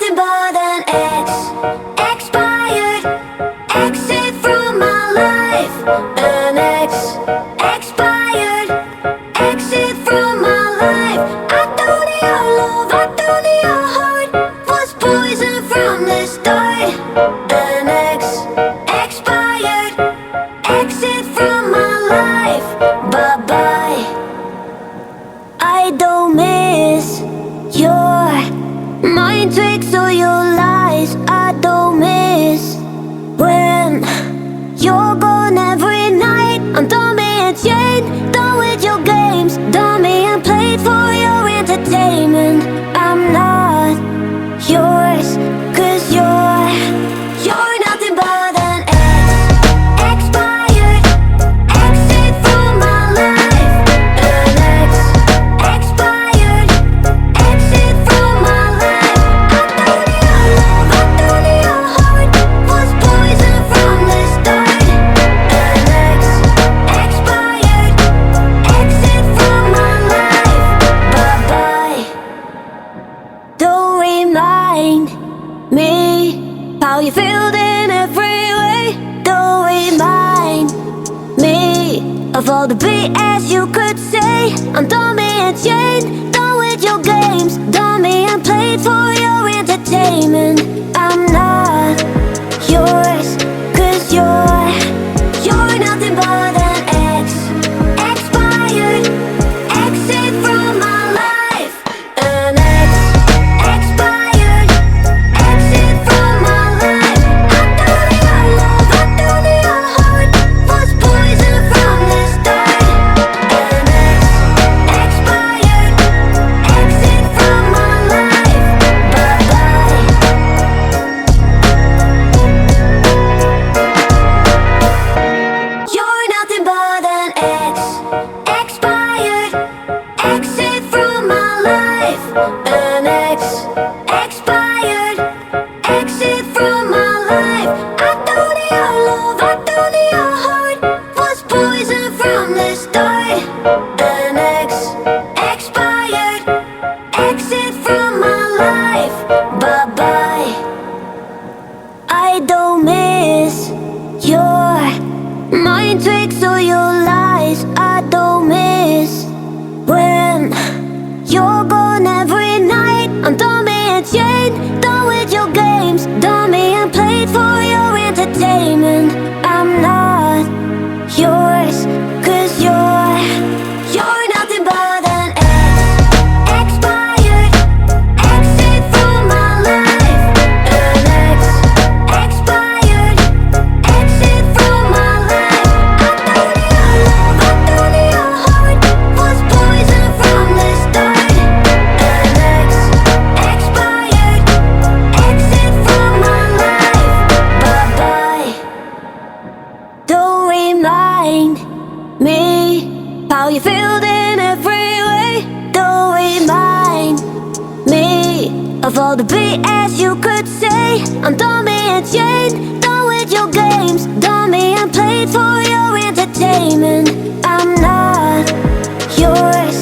nothing but an ex, expired, exit from my life. An ex, expired, exit from my life. I don't need your love, I don't need your heart. Was poison from the start. An ex, expired, exit from my life. Bye bye. I don't miss your mind tricks or your lies. I don't miss when you're gone every night. I'm done being chained, done with your games, done being played for your entertainment. I'm not yours, 'cause you're nothing but an ex, expired, exit from my life. An ex, expired, exit from my life. I don't need your love, I don't need your heart. Was poison from the start. An ex, expired, exit from my life. Bye bye. Don't remind me how you feel in every way. Don't remind me of all the BS you could say. I'm done being chained, done with your games, done being played for your entertainment. I'm not yours, 'cause you're nothing but an ex, expired, exit from my life. An ex, expired, exit from my life. I don't need your love, I don't need your heart. Was poison from the start. An ex, expired, exit from my life. Bye bye. You're nothing but an ex, expired, exit from my life. An ex, expired, exit from my life. I don't need your love, I don't need your heart. Was poison from the start. An ex, expired, exit from my life. Bye bye. I don't miss your mind tricks or your lies. I don't miss when you're gone every night. I'm done being chained, done with your games, done being played for your entertainment. I'm not yours, 'cause you're nothing but an ex, expired, exit from my life. An ex, expired, exit from my life. I don't need your love, I don't need your heart. Was poison from the start. An ex, expired, exit from my life. Bye bye. Don't remind me how you feel in every way. Don't remind me of all the BS you could say. I'm done being chained, done with your games, done being played for your entertainment. I'm not yours,